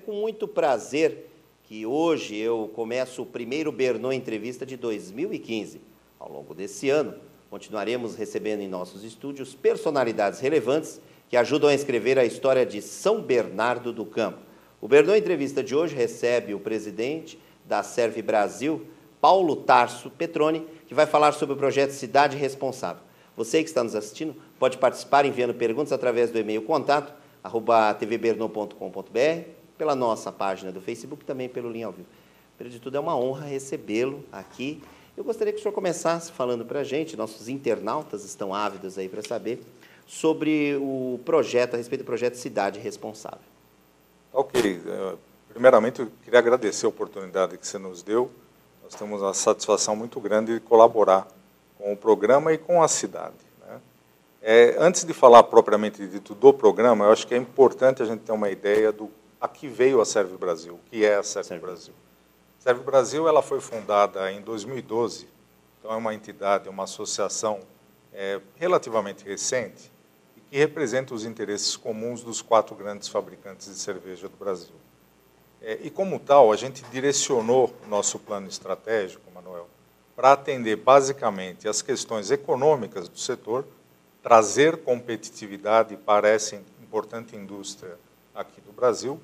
com muito prazer que hoje eu começo o primeiro Bernon Entrevista de 2015. Ao longo desse ano, continuaremos recebendo em nossos estúdios personalidades relevantes que ajudam a escrever a história de São Bernardo do Campo. O Bernon Entrevista de hoje recebe o presidente da Serve Brasil, Paulo Tarso Petroni, que vai falar sobre o projeto Cidade Responsável. Você que está nos assistindo pode participar enviando perguntas através do e-mail contato@tvbernon.com.br, pela nossa página do Facebook e também pelo Linha ao Vivo. Primeiro de tudo, é uma honra recebê-lo aqui. Eu gostaria que o senhor começasse falando para a gente, nossos internautas estão ávidos aí para saber, sobre o projeto, a respeito do projeto Cidade Responsável. Ok. Primeiramente, eu queria agradecer a oportunidade que você nos deu. Nós temos uma satisfação muito grande de colaborar com o programa e com a cidade, né? Antes de falar propriamente dito do programa, eu acho que é importante a gente ter uma ideia do a que veio a Serve Brasil, o que é a Serve Brasil. A Serve Brasil ela foi fundada em 2012, então é uma entidade, uma associação relativamente recente e que representa os interesses comuns dos 4 grandes fabricantes de cerveja do Brasil. E como tal, a gente direcionou o nosso plano estratégico, Manuel, para atender basicamente as questões econômicas do setor, trazer competitividade para essa importante indústria aqui do Brasil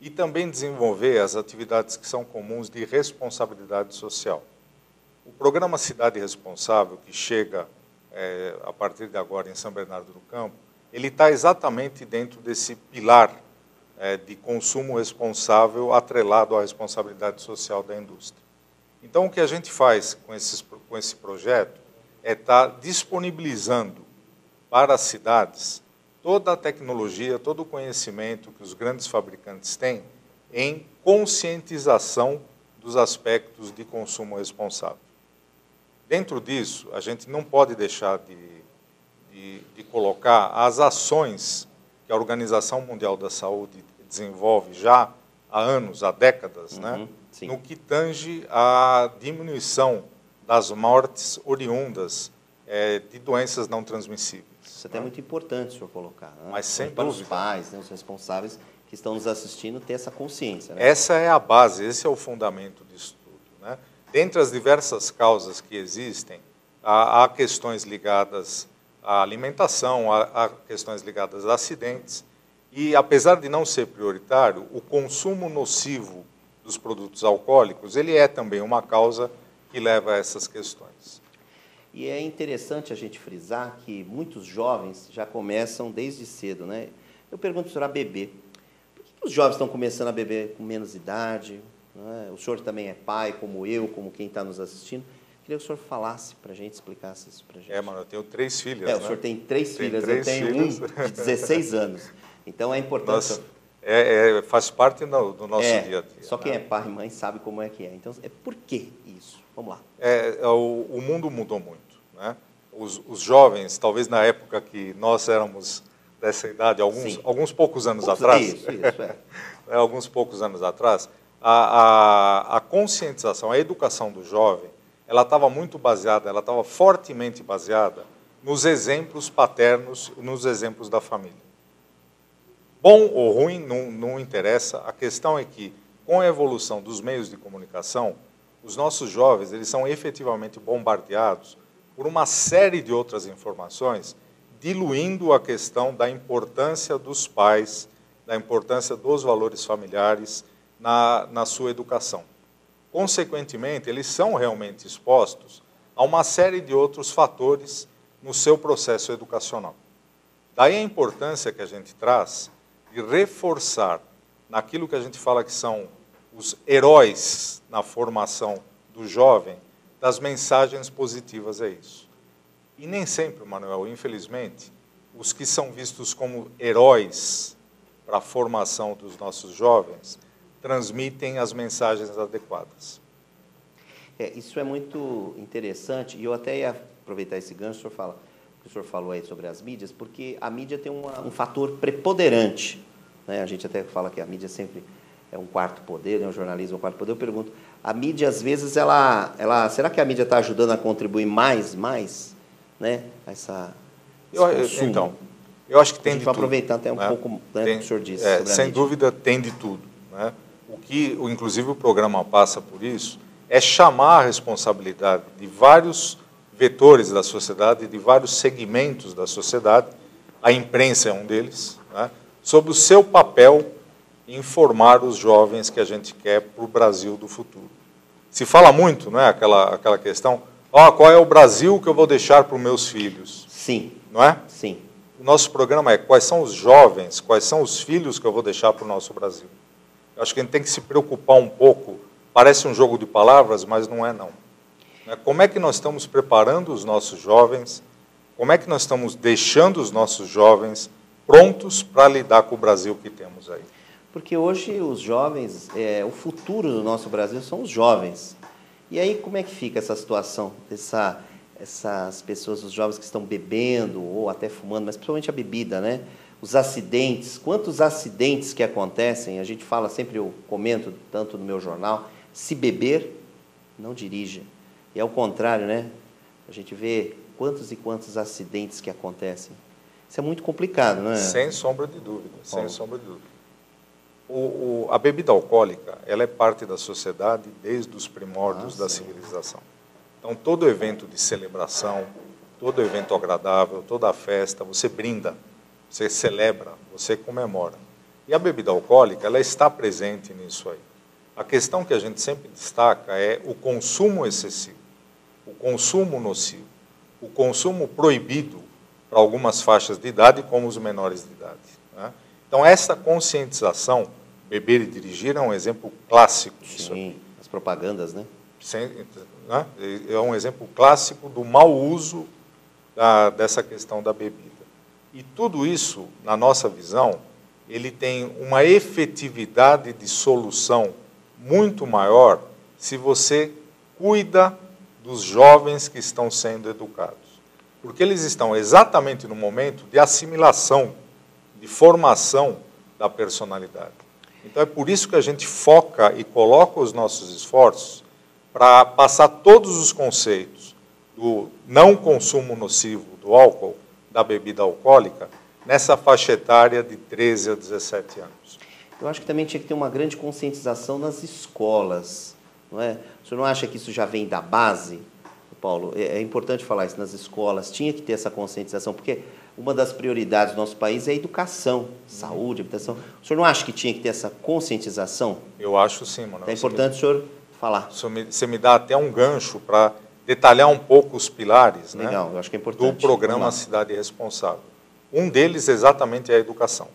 e também desenvolver as atividades que são comuns de responsabilidade social. O programa Cidade Responsável, que chega a partir de agora em São Bernardo do Campo, ele está exatamente dentro desse pilar de consumo responsável atrelado à responsabilidade social da indústria. Então, o que a gente faz com esse projeto é estar disponibilizando para as cidades toda a tecnologia, todo o conhecimento que os grandes fabricantes têm em conscientização dos aspectos de consumo responsável. Dentro disso, a gente não pode deixar de colocar as ações que a Organização Mundial da Saúde desenvolve já há anos, há décadas, né? No que tange à diminuição das mortes oriundas de doenças não transmissíveis. Isso até é muito importante o senhor colocar, né? Mas sem para dúvida. Os pais, né, os responsáveis que estão nos assistindo ter essa consciência, né? Essa é a base, esse é o fundamento disso tudo, né? Dentre as diversas causas que existem, há questões ligadas à alimentação, há questões ligadas a acidentes, e apesar de não ser prioritário, o consumo nocivo dos produtos alcoólicos, ele é também uma causa que leva a essas questões. E é interessante a gente frisar que muitos jovens já começam desde cedo, né? Eu pergunto para o senhor a beber. Por que os jovens estão começando a beber com menos idade? Né? O senhor também é pai, como eu, como quem está nos assistindo. Queria que o senhor falasse para a gente, explicasse isso para a gente. Mano, eu tenho 3 filhas, né? O senhor tem 3 filhas, eu tenho filhos. um de 16 anos. Então é importante... faz parte do nosso dia a dia. Só quem é pai e mãe sabe como é que é. Então, por que isso? Vamos lá. O mundo mudou muito, né? Os jovens, talvez na época que nós éramos dessa idade, alguns poucos anos atrás, alguns poucos anos atrás, a conscientização, a educação do jovem, ela estava muito baseada, ela estava fortemente baseada nos exemplos paternos, nos exemplos da família. Bom ou ruim, não interessa. A questão é que, com a evolução dos meios de comunicação, os nossos jovens eles são efetivamente bombardeados por uma série de outras informações, diluindo a questão da importância dos pais, da importância dos valores familiares na sua educação. Consequentemente, eles são realmente expostos a uma série de outros fatores no seu processo educacional. Daí a importância que a gente traz de reforçar naquilo que a gente fala que são os heróis na formação do jovem, das mensagens positivas a isso. E nem sempre, Manuel, infelizmente, os que são vistos como heróis para a formação dos nossos jovens transmitem as mensagens adequadas. Isso é muito interessante, e eu até ia aproveitar esse gancho que o senhor falou aí sobre as mídias, porque a mídia tem um fator preponderante, né? A gente até fala que a mídia sempre é um quarto poder, né? O jornalismo é um quarto poder. Eu pergunto, a mídia, às vezes, será que a mídia está ajudando a contribuir mais, né, a esse consumo? Então, eu acho que tem de tudo. A gente vai aproveitar até um pouco, né, do que o senhor disse sobre a sem mídia. dúvida, tem de tudo, né? Inclusive o programa passa por isso, é chamar a responsabilidade de vários vetores da sociedade, de vários segmentos da sociedade, a imprensa é um deles, né? Sobre o seu papel em formar os jovens que a gente quer para o Brasil do futuro. Se fala muito, não é, aquela questão, qual é o Brasil que eu vou deixar para os meus filhos? Sim. Não é? Sim. O nosso programa é quais são os jovens, quais são os filhos que eu vou deixar para o nosso Brasil. Eu acho que a gente tem que se preocupar um pouco, parece um jogo de palavras, mas não é não. Como é que nós estamos preparando os nossos jovens, como é que nós estamos deixando os nossos jovens prontos para lidar com o Brasil que temos aí? Porque hoje os jovens, o futuro do nosso Brasil são os jovens. E aí como é que fica essa situação, essas pessoas, os jovens que estão bebendo ou até fumando, mas principalmente a bebida, né? Os acidentes, quantos acidentes que acontecem, a gente fala sempre, eu comento tanto no meu jornal, se beber, não dirija. E ao contrário, né? A gente vê quantos e quantos acidentes que acontecem. Isso é muito complicado, não é? Sem sombra de dúvida, sem sombra de dúvida. A bebida alcoólica, ela é parte da sociedade desde os primórdios da civilização. Então, todo evento de celebração, todo evento agradável, toda festa, você brinda, você celebra, você comemora. E a bebida alcoólica, ela está presente nisso aí. A questão que a gente sempre destaca é o consumo excessivo, o consumo nocivo, o consumo proibido para algumas faixas de idade, como os menores de idade, né? Então, essa conscientização, beber e dirigir, é um exemplo clássico disso. Sim, as propagandas, né? É um exemplo clássico do mau uso dessa questão da bebida. E tudo isso, na nossa visão, ele tem uma efetividade de solução muito maior se você cuida dos jovens que estão sendo educados. Porque eles estão exatamente no momento de assimilação, de formação da personalidade. Então é por isso que a gente foca e coloca os nossos esforços para passar todos os conceitos do não consumo nocivo do álcool, da bebida alcoólica, nessa faixa etária de 13 a 17 anos. Eu acho que também tinha que ter uma grande conscientização nas escolas, não é? O senhor não acha que isso já vem da base, Paulo? É importante falar isso nas escolas, tinha que ter essa conscientização, porque uma das prioridades do nosso país é a educação, saúde, habitação. O senhor não acha que tinha que ter essa conscientização? Eu acho sim, Manuel. É importante o senhor falar. Você me dá até um gancho para detalhar um pouco os pilares, legal, né, eu acho que é importante. do programa Cidade Responsável. Um deles exatamente é a educação,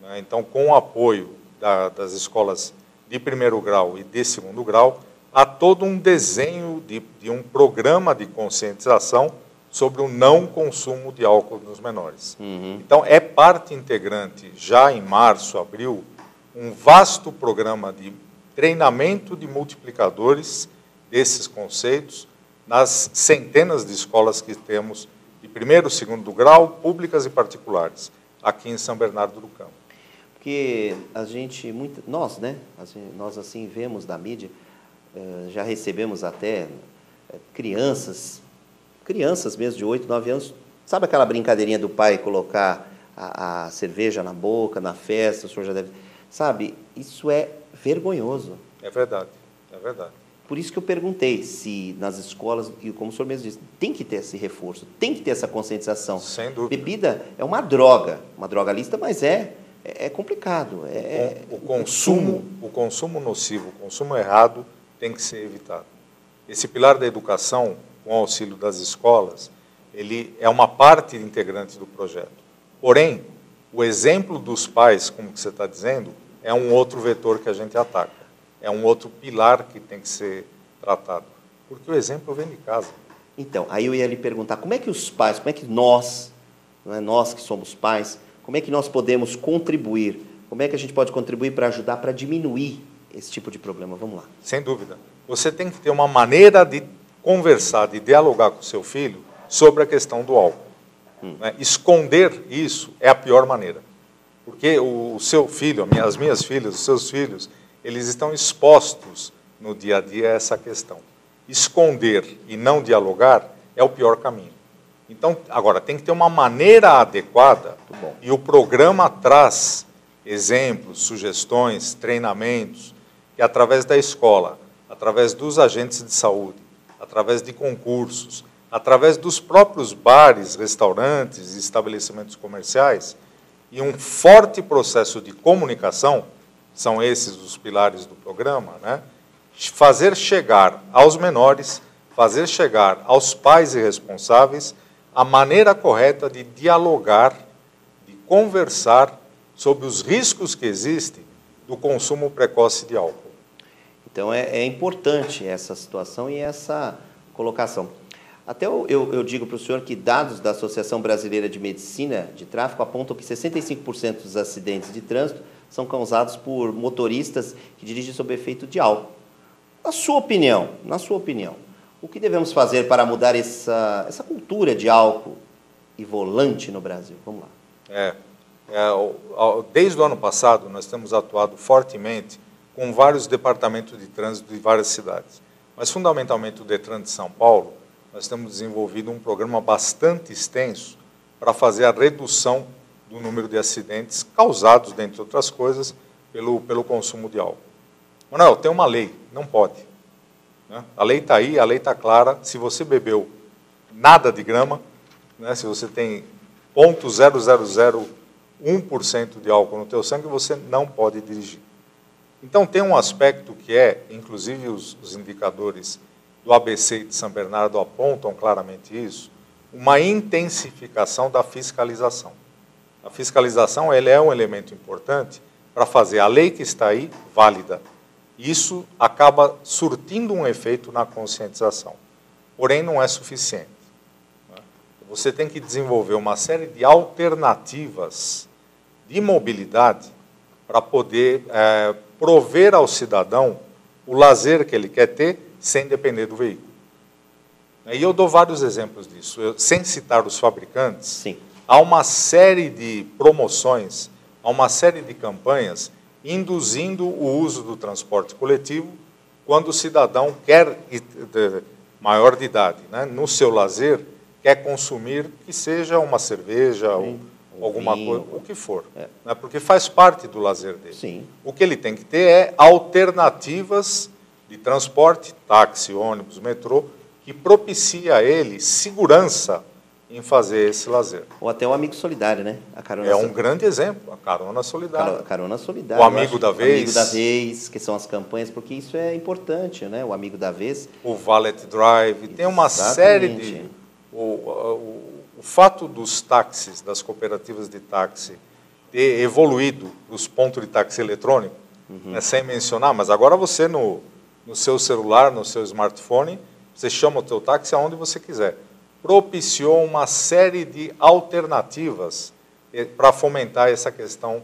né? Então, com o apoio das escolas de primeiro grau e de segundo grau, há todo um desenho de um programa de conscientização sobre o não consumo de álcool nos menores. Então, é parte integrante, já em março, abril, um vasto programa de treinamento de multiplicadores desses conceitos nas centenas de escolas que temos de primeiro e segundo grau, públicas e particulares, aqui em São Bernardo do Campo. Porque a gente, nós, né, nós assim vemos da mídia, já recebemos até crianças mesmo de 8, 9 anos, sabe aquela brincadeirinha do pai colocar a cerveja na boca, na festa, o senhor já deve... Sabe, isso é vergonhoso. É verdade, é verdade. Por isso que eu perguntei se nas escolas, e como o senhor mesmo disse, tem que ter esse reforço, tem que ter essa conscientização. Sem dúvida. Bebida é uma droga lícita, mas é complicado. O consumo nocivo, o consumo errado tem que ser evitado. Esse pilar da educação, com o auxílio das escolas, ele é uma parte integrante do projeto. Porém, o exemplo dos pais, como você está dizendo, é um outro vetor que a gente ataca. É um outro pilar que tem que ser tratado. Porque o exemplo vem de casa. Então, aí eu ia lhe perguntar, como é que os pais, como é que nós, não é nós que somos pais, como é que nós podemos contribuir? Como é que a gente pode contribuir para ajudar, para diminuir esse tipo de problema? Vamos lá. Sem dúvida. Você tem que ter uma maneira de conversar, de dialogar com o seu filho sobre a questão do álcool. Né? Esconder isso é a pior maneira. Porque o seu filho, as minhas filhas, os seus filhos, eles estão expostos no dia a dia a essa questão. Esconder e não dialogar é o pior caminho. Então, agora, tem que ter uma maneira adequada, e o programa traz exemplos, sugestões, treinamentos, que através da escola, através dos agentes de saúde, através de concursos, através dos próprios bares, restaurantes e estabelecimentos comerciais, e um forte processo de comunicação, são esses os pilares do programa, né? Fazer chegar aos menores, fazer chegar aos pais e responsáveis a maneira correta de dialogar, de conversar sobre os riscos que existem do consumo precoce de álcool. Então, é importante essa situação e essa colocação. Até eu digo para o senhor que dados da Associação Brasileira de Medicina de Tráfego apontam que 65% dos acidentes de trânsito são causados por motoristas que dirigem sob efeito de álcool. Na sua opinião, o que devemos fazer para mudar essa cultura de álcool e volante no Brasil? Vamos lá. Desde o ano passado, nós temos atuado fortemente com vários departamentos de trânsito de várias cidades. Mas, fundamentalmente, o Detran de São Paulo, nós temos desenvolvido um programa bastante extenso para fazer a redução do número de acidentes causados, dentre outras coisas, pelo consumo de álcool. Manuel, tem uma lei, não pode. Né? A lei está aí, a lei está clara. Se você bebeu nada de grama, né, se você tem 0,0001% de álcool no teu sangue, você não pode dirigir. Então, tem um aspecto que inclusive os indicadores do ABC e de São Bernardo apontam claramente isso, uma intensificação da fiscalização. A fiscalização é um elemento importante para fazer a lei que está aí válida. Isso acaba surtindo um efeito na conscientização. Porém, não é suficiente. Você tem que desenvolver uma série de alternativas de mobilidade para poder prover ao cidadão o lazer que ele quer ter sem depender do veículo. E eu dou vários exemplos disso. Sem citar os fabricantes, sim, há uma série de promoções, há uma série de campanhas induzindo o uso do transporte coletivo quando o cidadão maior de idade, né, no seu lazer, quer consumir que seja uma cerveja, alguma coisa, o que for. Né, porque faz parte do lazer dele. Sim. O que ele tem que ter é alternativas de transporte, táxi, ônibus, metrô, que propicia a ele segurança em fazer esse lazer. Ou até o amigo solidário, né? A carona um grande exemplo, a carona solidária. Carona solidária. O amigo da vez. O amigo da vez, que são as campanhas, porque isso é importante, né? O amigo da vez. O Valet Drive. Tem uma série de... O fato dos táxis, das cooperativas de táxi, ter evoluído para os pontos de táxi eletrônico, né, sem mencionar, mas agora você no seu celular, no seu smartphone, você chama o teu táxi aonde você quiser. Propiciou uma série de alternativas para fomentar essa questão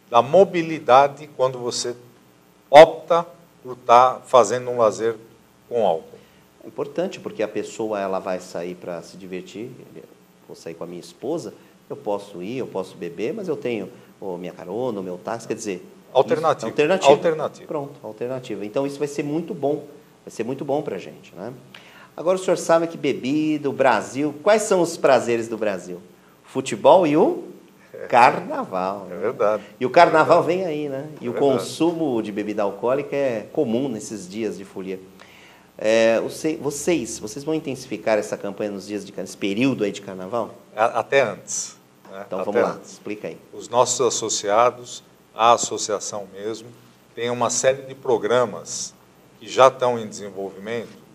da mobilidade quando você opta por estar fazendo um lazer com álcool. É importante, porque a pessoa ela vai sair para se divertir, vou sair com a minha esposa, eu posso ir, eu posso beber, mas eu tenho minha carona, o meu táxi, quer dizer... Alternativa. Pronto, alternativa. Então, isso vai ser muito bom para a gente, né? Agora, o senhor sabe que bebida, o Brasil... Quais são os prazeres do Brasil? Futebol e o carnaval. É verdade. E o carnaval vem aí, né? E o consumo de bebida alcoólica é comum nesses dias de folia. Vocês vão intensificar essa campanha nesse período aí de carnaval? Até antes. Né? Então, vamos lá, explica aí. Os nossos associados, a associação mesmo, tem uma série de programas que já estão em desenvolvimento,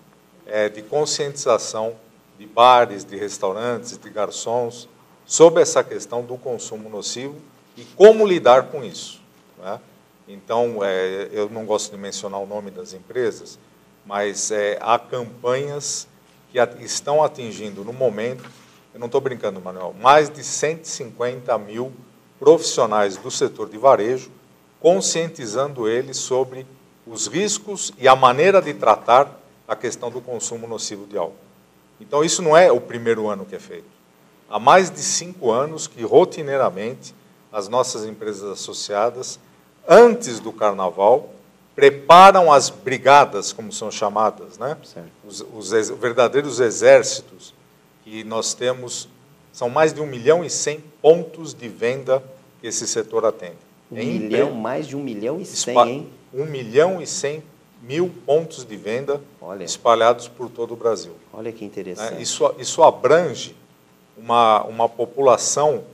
de conscientização de bares, de restaurantes, de garçons, sobre essa questão do consumo nocivo e como lidar com isso. Né? Então, eu não gosto de mencionar o nome das empresas, mas há campanhas que estão atingindo, no momento, eu não estou brincando, Manuel, mais de 150 mil profissionais do setor de varejo, conscientizando eles sobre os riscos e a maneira de tratar a questão do consumo nocivo de álcool. Então, isso não é o primeiro ano que é feito. Há mais de 5 anos que, rotineiramente, as nossas empresas associadas, antes do carnaval, preparam as brigadas, como são chamadas, né? Os verdadeiros exércitos que nós temos, são mais de 1.100.000 pontos de venda que esse setor atende. Mais de 1 milhão e 100, hein? 1.100.000 pontos de venda espalhados por todo o Brasil. Olha que interessante. Isso abrange uma população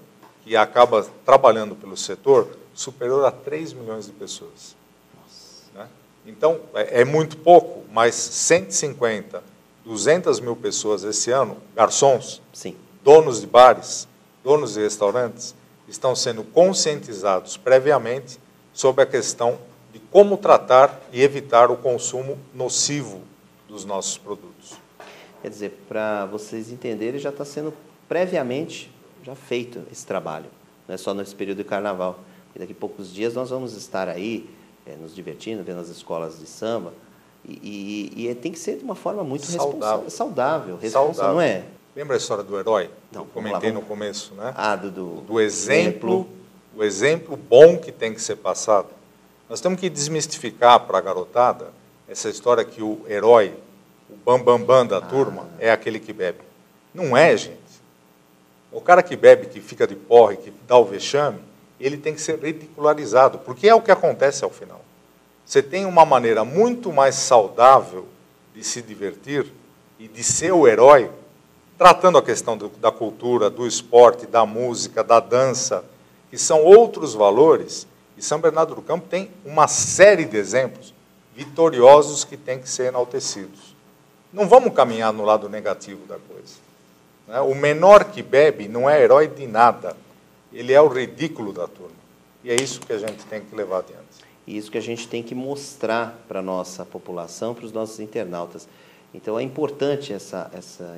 que acaba trabalhando pelo setor superior a 3 milhões de pessoas. Nossa. Né? Então, é muito pouco, mas 150, 200 mil pessoas esse ano, garçons, sim, donos de bares, donos de restaurantes, estão sendo conscientizados previamente sobre a questão de como tratar e evitar o consumo nocivo dos nossos produtos. Quer dizer, para vocês entenderem, já está sendo previamente já feito esse trabalho, não é só nesse período de carnaval. Porque daqui a poucos dias nós vamos estar aí nos divertindo, vendo as escolas de samba, e tem que ser de uma forma muito saudável, não é? Lembra a história do herói? Não, eu comentei no começo, né? Do exemplo, o exemplo bom que tem que ser passado. Nós temos que desmistificar para a garotada essa história que o herói, o bambambam da turma, é aquele que bebe. Não é, gente. O cara que bebe, que fica de porre, que dá o vexame, ele tem que ser ridicularizado, porque é o que acontece ao final. Você tem uma maneira muito mais saudável de se divertir e de ser o herói, tratando a questão da cultura, do esporte, da música, da dança, que são outros valores, e São Bernardo do Campo tem uma série de exemplos vitoriosos que têm que ser enaltecidos. Não vamos caminhar no lado negativo da coisa. O menor que bebe não é herói de nada, ele é o ridículo da turma. E é isso que a gente tem que levar adiante. E isso que a gente tem que mostrar para a nossa população, para os nossos internautas. Então é importante essa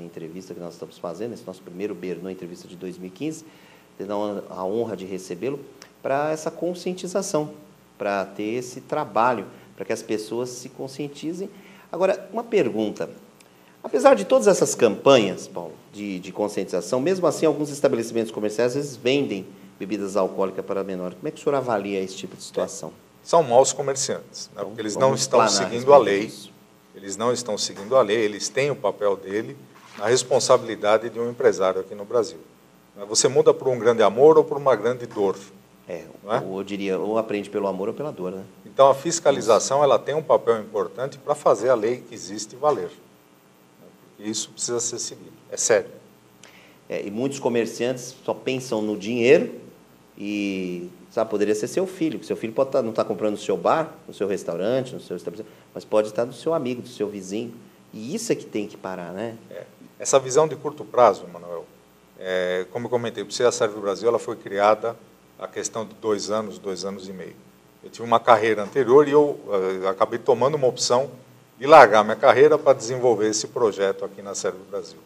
entrevista que nós estamos fazendo, esse nosso primeiro Bernon Entrevista de 2015, tendo a honra de recebê-lo, para essa conscientização, para ter esse trabalho, para que as pessoas se conscientizem. Agora, uma pergunta. Apesar de todas essas campanhas, Paulo, de conscientização, mesmo assim, alguns estabelecimentos comerciais, às vezes, vendem bebidas alcoólicas para menores. Como é que o senhor avalia esse tipo de situação? São maus comerciantes, né? Porque eles não estão seguindo a lei. Eles não estão seguindo a lei, eles têm o papel dele na responsabilidade de um empresário aqui no Brasil. Você muda por um grande amor ou por uma grande dor. Ou eu diria, ou aprende pelo amor ou pela dor, né? Então, a fiscalização ela tem um papel importante para fazer a lei que existe valer. Isso precisa ser seguido, é sério. E muitos comerciantes só pensam no dinheiro e, poderia ser seu filho, que seu filho pode não estar comprando no seu bar, no seu restaurante, no seu estabelecimento, mas pode estar do seu amigo, do seu vizinho. E isso é que tem que parar, né? Essa visão de curto prazo, Manuel, como eu comentei, a Serve Brasil ela foi criada a questão de 2 anos, 2 anos e meio. Eu tive uma carreira anterior e eu acabei tomando uma opção de largar minha carreira para desenvolver esse projeto aqui na Serve Brasil.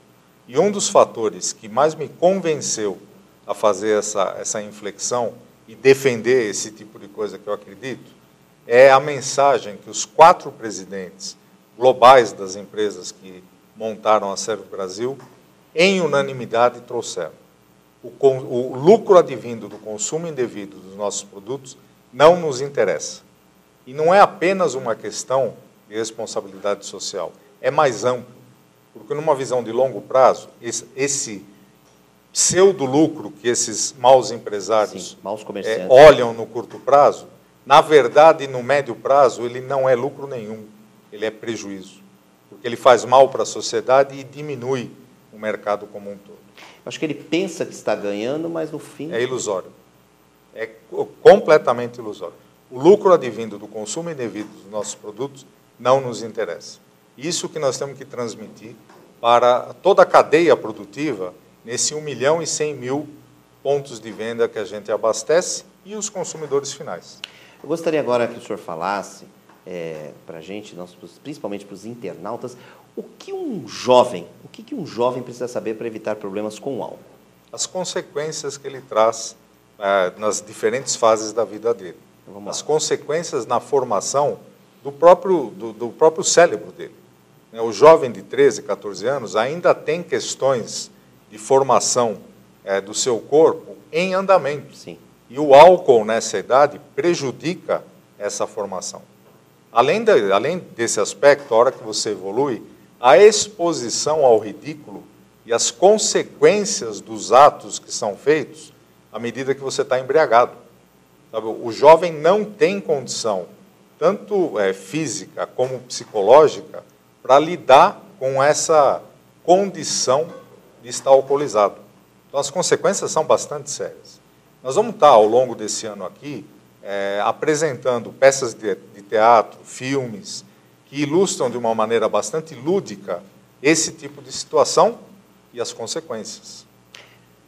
E um dos fatores que mais me convenceu a fazer essa inflexão e defender esse tipo de coisa que eu acredito, é a mensagem que os 4 presidentes globais das empresas que montaram a Serve Brasil, em unanimidade, trouxeram. O lucro advindo do consumo indevido dos nossos produtos não nos interessa. E não é apenas uma questão de responsabilidade social, é mais amplo, porque numa visão de longo prazo, esse pseudo-lucro que esses maus empresários olham no curto prazo, na verdade, no médio prazo, ele não é lucro nenhum, ele é prejuízo, porque ele faz mal para a sociedade e diminui o mercado como um todo. Acho que ele pensa que está ganhando, mas no fim... É ilusório, é completamente ilusório. O lucro advindo do consumo indevido dos nossos produtos não nos interessa. Isso que nós temos que transmitir para toda a cadeia produtiva nesse 1.100.000 pontos de venda que a gente abastece e os consumidores finais. Eu gostaria agora que o senhor falasse para a gente, principalmente para os internautas, o que um jovem precisa saber para evitar problemas com o álcool? As consequências que ele traz nas diferentes fases da vida dele. As consequências na formação do próprio cérebro dele. O jovem de 13, 14 anos ainda tem questões de formação do seu corpo em andamento. Sim. E o álcool, nessa idade, prejudica essa formação. Além desse aspecto, a hora que você evolui, a exposição ao ridículo e as consequências dos atos que são feitos à medida que você está embriagado. Sabe? O jovem não tem condição, tanto física como psicológica, para lidar com essa condição de estar alcoolizado. Então, as consequências são bastante sérias. Nós vamos estar, ao longo desse ano aqui, apresentando peças de teatro, filmes, que ilustram de uma maneira bastante lúdica esse tipo de situação e as consequências.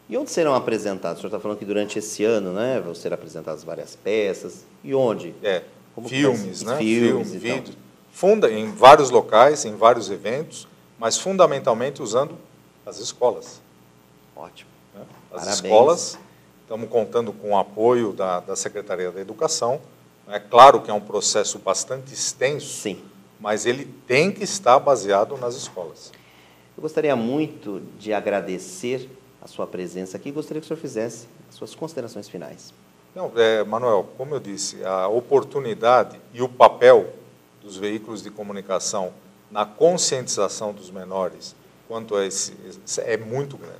E onde serão apresentados? O senhor está falando que durante esse ano, né, vão ser apresentadas várias peças. E onde? Filmes, né? Filmes, vídeos. Em vários locais, em vários eventos, mas fundamentalmente usando as escolas. Ótimo. Né? As Parabéns. escolas, estamos contando com o apoio da Secretaria da Educação. É claro que é um processo bastante extenso, Sim. mas ele tem que estar baseado nas escolas. Eu gostaria muito de agradecer a sua presença aqui e gostaria que o senhor fizesse as suas considerações finais. Não, Manuel, como eu disse, a oportunidade e o papel dos veículos de comunicação na conscientização dos menores quanto a esse é muito grande.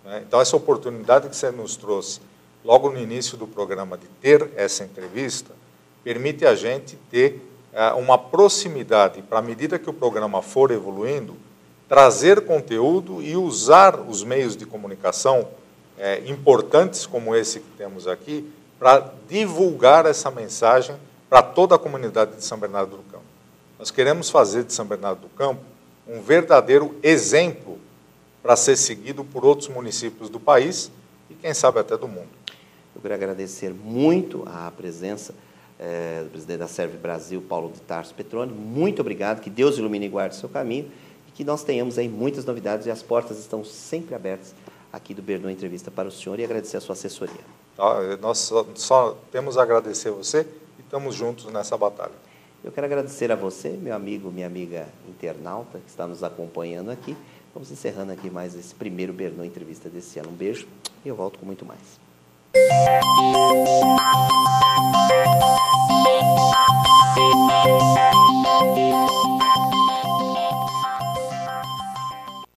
Né? Então, essa oportunidade que você nos trouxe logo no início do programa de ter essa entrevista permite a gente ter uma proximidade para, à medida que o programa for evoluindo, trazer conteúdo e usar os meios de comunicação importantes como esse que temos aqui para divulgar essa mensagem para toda a comunidade de São Bernardo do Campo. Nós queremos fazer de São Bernardo do Campo um verdadeiro exemplo para ser seguido por outros municípios do país e, quem sabe, até do mundo. Eu quero agradecer muito a presença do presidente da Serve Brasil, Paulo de Tarso Petroni. Muito obrigado, que Deus ilumine e guarde o seu caminho e que nós tenhamos aí muitas novidades e as portas estão sempre abertas aqui do Bernoulli Entrevista para o senhor e agradecer a sua assessoria. Nós só temos a agradecer a você e estamos juntos nessa batalha. Eu quero agradecer a você, meu amigo, minha amiga internauta, que está nos acompanhando aqui. Vamos encerrando aqui mais esse primeiro Bernoulli Entrevista desse ano. Um beijo e eu volto com muito mais.